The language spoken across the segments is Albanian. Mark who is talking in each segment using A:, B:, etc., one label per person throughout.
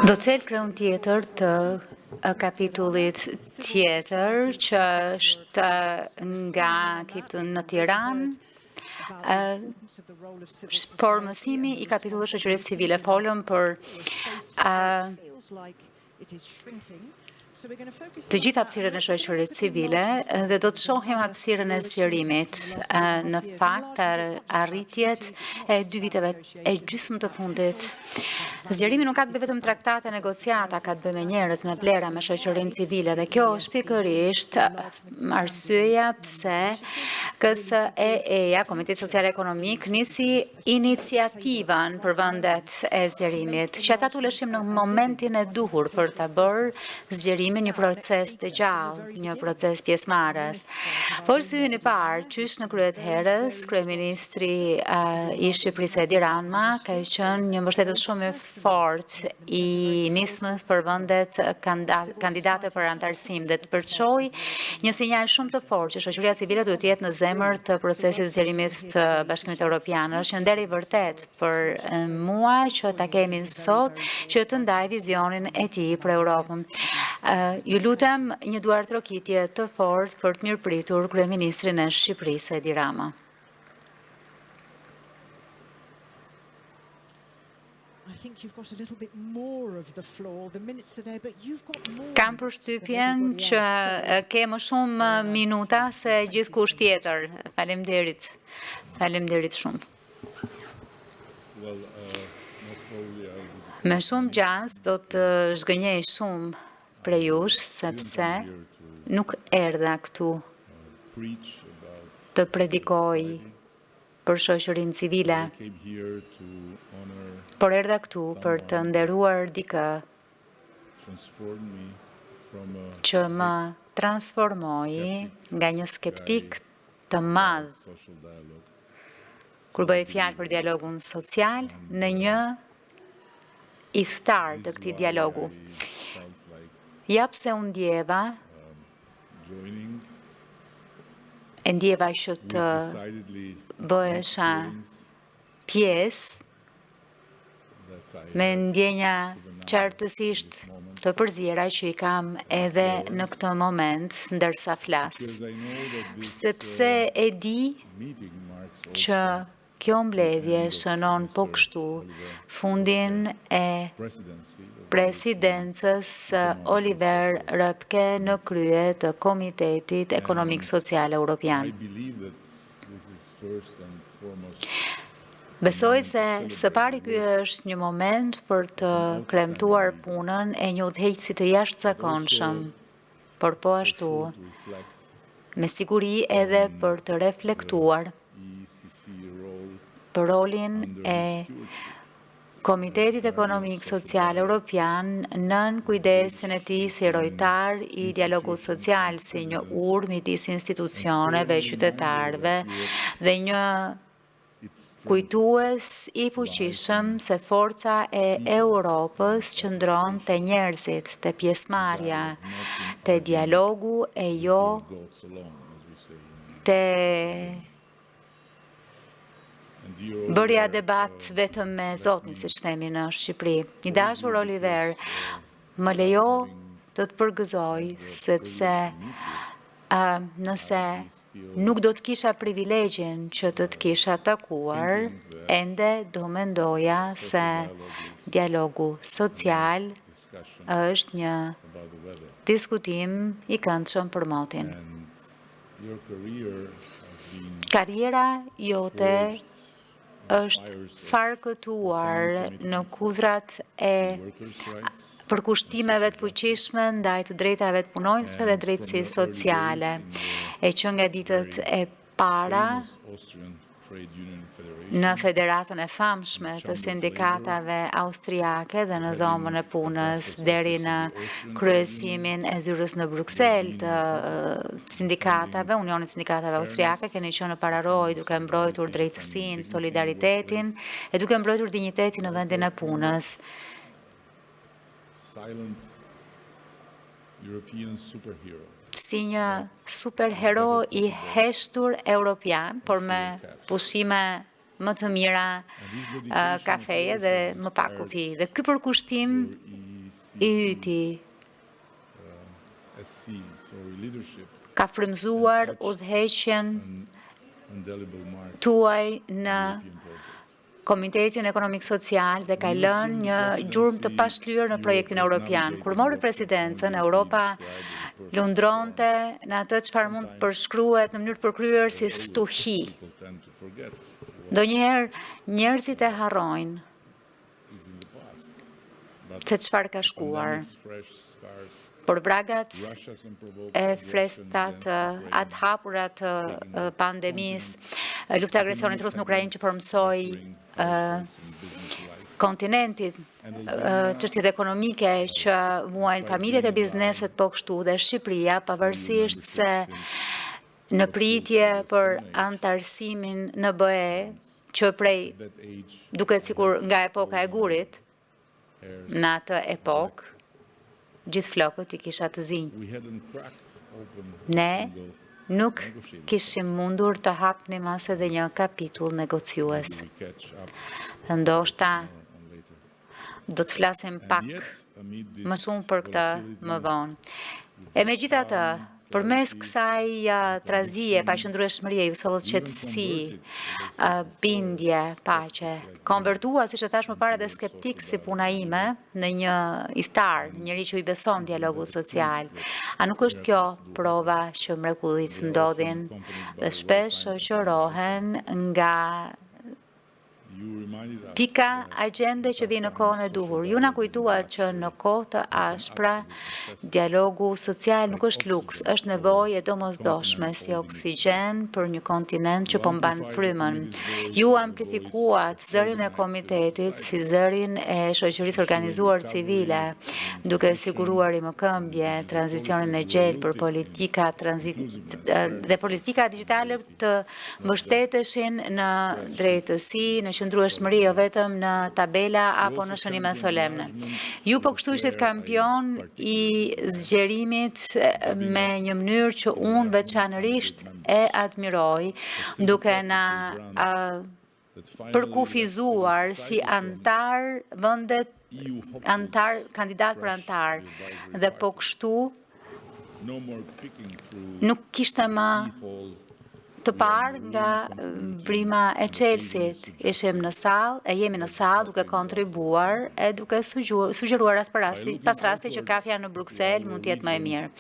A: Do të cel kreun tjetër të kapitullit tjetër që është nga kitën në Tiranë, formësimi i kapitullit shoqërisë civile. Folëm për të gjithë hapësirën e shoqërisë civile dhe do të shohim hapësirën e zgjerimit. Në fakt, arritjet e 2 viteve e gjysmë të fundit. Zgjerimi nuk ka të bëjë vetëm traktate, negociata, ka të bëjë me njerëz, me vlera, me shoqërinë civile dhe kjo është pikërisht arsyeja pse KSEE-ja, Komiteti Social Ekonomik, nisi iniciativën për vendet e zgjerimit, që ata tuleshim në momentin e duhur për ta bërë zgjerimin një proces të gjallë, një proces pjesëmarrës. Folësyn i parë, qysh në kryet herës, kryeministri i Shqipërisë Edi Rama ka qenë një mbështetës shumë i fortë i nismës për vendet kandidate për antarësim dhe të përçoi një sinjal shumë të fortë që shoqëria civile duhet të jetë në zemër të procesit zgjerimit të Bashkimit Evropian. Është një nder i vërtet për mua që ta kemi sot që të ndaj vizionin e tij për Europën. Ju lutem një duartrokitje të fortë për të mirëpritur kryeministrin e Shqipërisë Edi Rama. Kam përshtypjen që ke më shumë minuta se gjithkusht tjetër. Faleminderit. Faleminderit shumë. Me shumë gjas do të zgënjej shumë prej jush, sepse nuk erdha këtu të predikoj për shoqërinë civile, por erdha këtu për të nderuar dikë që më transformoi nga një skeptik të madh kur bëhej fjalë për dialogun social në një idhtar të këtij dialogu. Ja pse unë ndjeva që të bëhesha pjesë me ndjenja qartësisht të përzjera që i kam edhe në këtë moment ndërsa flas. Sepse e di që kjo mbledhje shënon po kështu fundin e presidencës Oliver Rëpke në krye të Komitetit Ekonomik Social Europian. Besoj se së pari ky është një moment për të kremtuar punën e një udhëheqësi të jashtëzakonshëm, por po ashtu me siguri edhe për të reflektuar për rolin e Komitetit Ekonomik Social Europian nën kujdesin e tij si rojtar i dialogut social, si një urë midis institucioneve, qytetarëve dhe një kujtues i fuqishëm se forca e Europës qëndron te njerëzit, te pjesëmarrja, te dialogu e jo te bërja debat vetëm me Zotin, siç themi në Shqipëri. I dashur Oliver, më lejo të të përgëzoj, sepse nëse nuk do të kisha privilegjin që të kisha takuar, ende do mendoja se dialogu social është një diskutim i këndshëm për motin. Karriera jote është farkëtuar në kudrat e përkushtimeve të fuqishme ndaj të drejtave të punonjësve dhe drejtësisë sociale, e që nga ditët e para në federatën e famshme të sindikatave austriake dhe në dhomën e punës deri në kryesimin e zyrës në Bruxelles të sindikatave, Unionit Sindikatave Austriake, keni qenë në pararoj duke mbrojtur drejtësinë, solidaritetin e duke mbrojtur dinjitetin në vendin e punës. Si një superhero i heshtur europian, por me pushime më të mira kafeje dhe më pak kufi. Dhe ky përkushtim i yti ka frymzuar udhëheqjen tuaj në Komitetin Ekonomik Social dhe ka lënë një gjurmë të pashtyrë në projektin evropian. Kur morët presidencën, Europa lundronte në atë çfarë mund të përshkruhet në mënyrë të përkryer si stuhi. Ndonjëherë njerëzit e harrojnë se çfarë ka shkuar. Por vragat e frestat atë hapurat të pandemisë, lufta e agresionit rus në Ukrainë që formsoi kontinentit, çështjet ekonomike që muajnë familjet e bizneset, po kështu dhe Shqipëria, pavarësisht se në pritje për antarësimin në BE, që prej duket sikur nga epoka e gurit, në atë epokë, gjithë flokët i kisha të zinj. Ne nuk kishim mundur të hapnim as edhe një kapitull negociues. Ndoshta do të flasim pak më shumë për këtë më vonë. E megjithatë, përmes kësaj trazie, paqëndrueshmërie, ju sollët qetësi, bindje, paqe, konvertua, siç e thash më parë, dhe skeptik si puna ime, në një iftar, njëri që i beson dialogu social. A nuk është kjo prova që mrekullit ndodhin dhe shpesh shoqërohen nga pika agjende që vi në kohën e duhur. Ju na kujtuat që në kohë të ashpra dialogu social nuk është luks, është nevojë e domosdoshme si oksigjen për një kontinent që po mban frymën. Ju amplifikuat zërin e komitetit si zërin e shoqërisë organizuar civile, duke siguruar rimëkëmbje, tranzicionin e gjelë për politika dhe politika digjitale të mbështeteshin në drejtësi, në qëndrueshmëri, jo vetëm në tabela apo në shënime solemne. Ju po kështu ishit kampion i zgjerimit me një mënyrë që unë veçanërisht e admiroj, duke na përkufizuar si antar vendet, kandidat për antar, dhe po kështu nuk kishte më të parë nga brima e Chelsea-t. Ishim në sallë, e jemi në sallë duke kontribuar e duke sugjeruar pas rasti që kafja në Bruxelles mund të jetë më e mirë.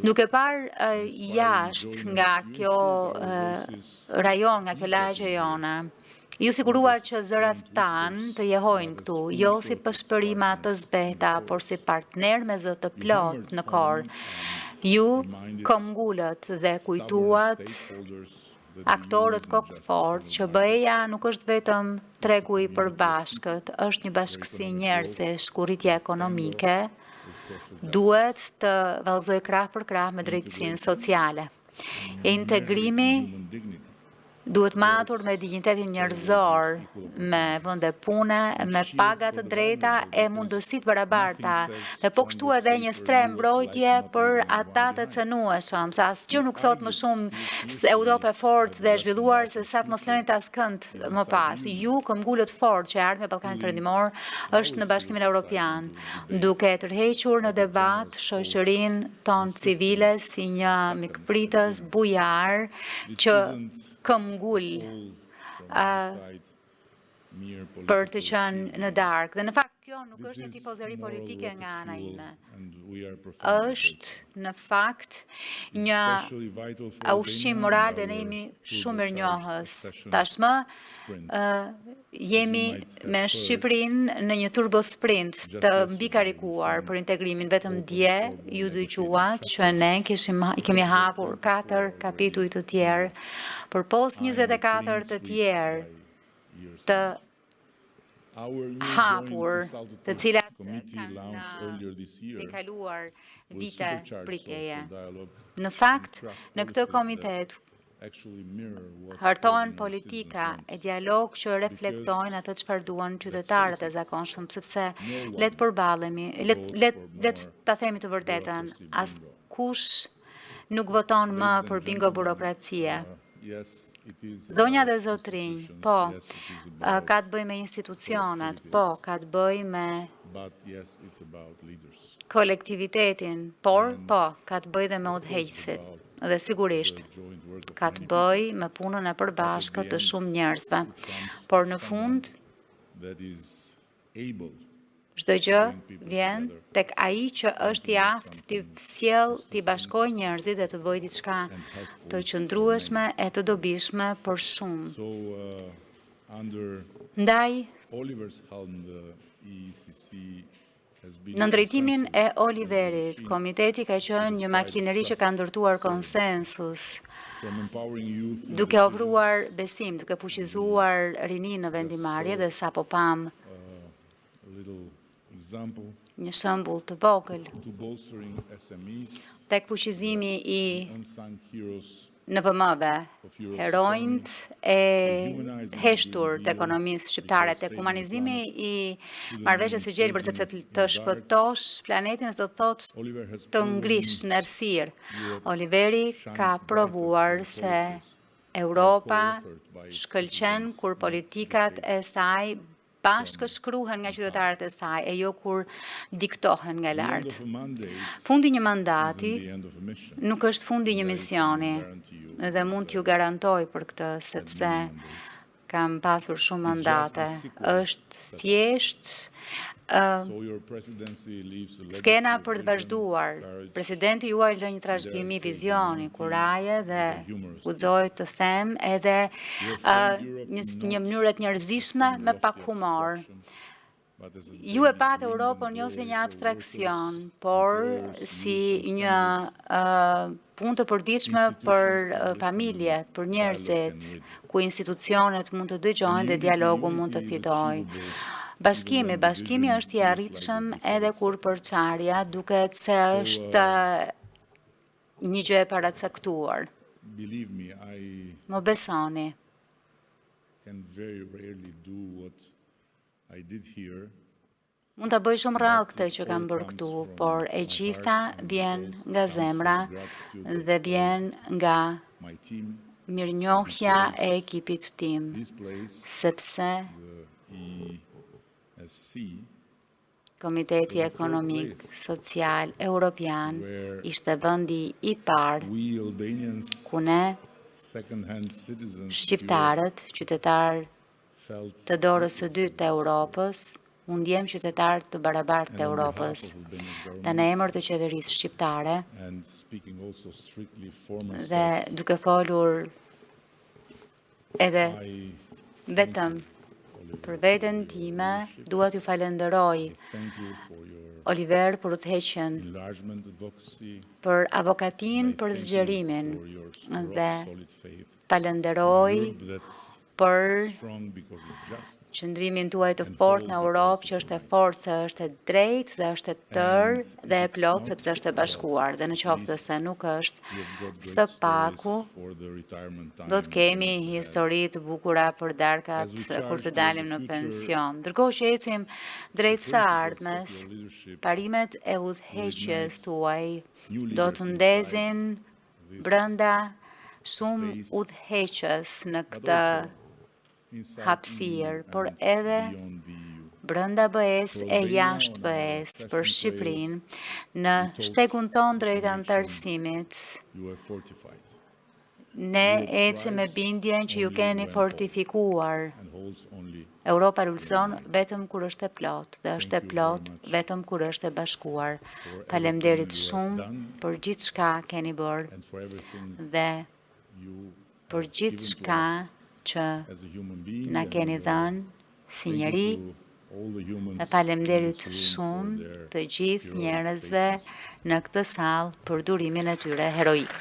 A: Duke parë jashtë nga kjo rajon, nga kjo lagje jona, ju siguruat që zërat tanë të jehojnë këtu, jo si pëshpërima të zbehta, por si partner me zë të plot në korë. Ju këmbgullët dhe kujtuat aktorët kokëfort që BE-ja nuk është vetëm tregu i përbashkët, është një bashkësi njerëzish, ku rritja ekonomike duhet të vallëzojë krah për krah me drejtësinë sociale. Integrimi duhet matur me dignitetin njerëzor, me vende pune, me paga të drejta e mundësitë barabarta, dhe po kështu edhe një strem mbrojtje për ata të cënueshëm, sa asgjë nuk thot më shumë Europë e fortë dhe e zhvilluar se sa të mos lëni askënd më pas. Ju, këmbgulët fort që e ardhmë me Ballkanin Perëndimor, është në Bashkimin Evropian, duke tërhequr në debat shoqërinë tonë civile si një mikpritës bujar që këmbgull për të qenë në darkë. Dhe në fakt kjo nuk është një tifozëri politike nga ana ime. Është në fakt një ushqim moral dhe ne jemi shumë mirënjohës. Tashmë jemi me Shqipërinë në një turbo sprint të mbikarikuar për integrimin. Vetëm dje ju dëgjuat që ne kemi hapur 4 kapituj të tjerë, përpos 24 të tjerë të hapur, të cilat kanë të kaluar vite pritjeje. Në fakt, në këtë komitet hartohen politika e dialog që reflektojnë atë çfarë duan qytetarët e zakonshëm, sepse le të përballemi, le ta themi të vërtetën, askush nuk voton më për bingo burokracie. Zonja dhe zotrinj, po, ka të bëj me institucionet, po, ka të bëj me kolektivitetin, por, po, ka të bëj dhe me udhëheqësit, dhe sigurisht, ka të bëj me punën e përbashkët të shumë njerëzve, por në fund, çdo gjë vjen tek ai që është i aftë t'i sjell, t'i bashkojë njerëzit dhe të bëjë diçka të qëndrueshme e të dobishme për shumë. Ndaj, në drejtimin e Oliverit, komiteti ka qenë një makineri që ka ndërtuar konsensus, duke ofruar besim, duke fuqizuar rinin në vendimarrje dhe sapo pam një shembull të vogël tek fuqizimi i NVM-ve, heronjt e heshtur të ekonomisë shqiptare, tek humanizimi i marrëveshjes së gjelbër, sepse të shpëtosh planetin s'do të thotë të ngrish në errësirë. Oliveri ka provuar se Europa shkëlqen kur politikat e saj bashkë shkruhen nga qytetarët e saj, e jo kur diktohen nga lart. Fundi një mandati nuk është fundi një misioni, dhe mund t'ju garantoj për këtë, sepse kam pasur shumë mandate. Është thjesht skena për të vazhduar. Presidenti juaj lë një trashëgimi vizioni, kuraje dhe guxoj të them edhe një mënyrë të njerëzishme me pak humor. Ju e pat Europën jo si një abstraksion, por si një punë të përditshme për familjet, për njerëzit, ku institucionet mund të dëgjojnë dhe dialogu mund të fitojë. Bashkimi është i arritshëm edhe kur përçarja duket se është një gjë e paracaktuar. Më besoni. Mund të bëj shumë rrallë këtë që kam bërë këtu, por e gjitha vjen nga zemra dhe vjen nga mirënjohja e ekipit tim, sepse Komiteti Ekonomik Social Europian ishte vendi i parë ku ne, shqiptarët, qytetarë të dorës së dytë të Europës, unë ndjem qytetar të barabartë të Europës, dhe në emër të qeverisë shqiptare, dhe duke folur edhe vetëm për veten time, dua t'ju falenderoj Oliver për udhëheqjen, për avokatin për zgjerimin, dhe falenderoj për qëndrimin tuaj të fortë në Europë, që është e fortë se është e drejtë dhe është e tërë dhe e plotë sepse është e bashkuar. Dhe në qoftë se nuk është, së paku do të kemi histori të bukura për darkat kur të dalim në pension. Ndërkohë që ecim drejt së ardhmes, parimet e udhëheqjes tuaj do të ndezin brenda shumë udhëheqës në këtë hapësirë, por edhe brenda BE-s e jashtë BE-s për Shqipërinë, në shtegun ton drejt anëtarësimit. Ne ecim me bindjen që ju keni fortifikuar. Europa ulëson vetëm kur është e plotë, dhe është e plotë vetëm kur është e bashkuar. Faleminderit shumë për gjithçka keni bërë dhe për gjithçka që na keni dhënë si njeri, dhe faleminderit shumë të gjithë njerëzve në këtë sallë për durimin e tyre heroik.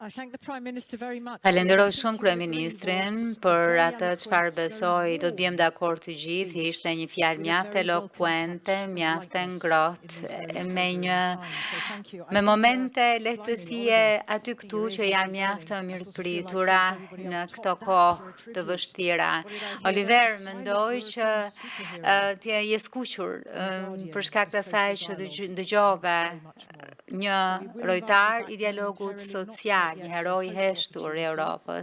A: Falenderoj shumë Kryeministrin për atë çfarë besoj do të bjem dakord të gjithë, ishte një fjalë mjaft elokuente, mjaft e ngrohtë, me momente lehtësie aty këtu që janë mjaft të mirëpritura në këto kohë të vështira. Oliver, mendoj që ti je skuqur për shkak të asaj që dëgjove një lojtar i dialogut social, një heroj i heshtur i Europës.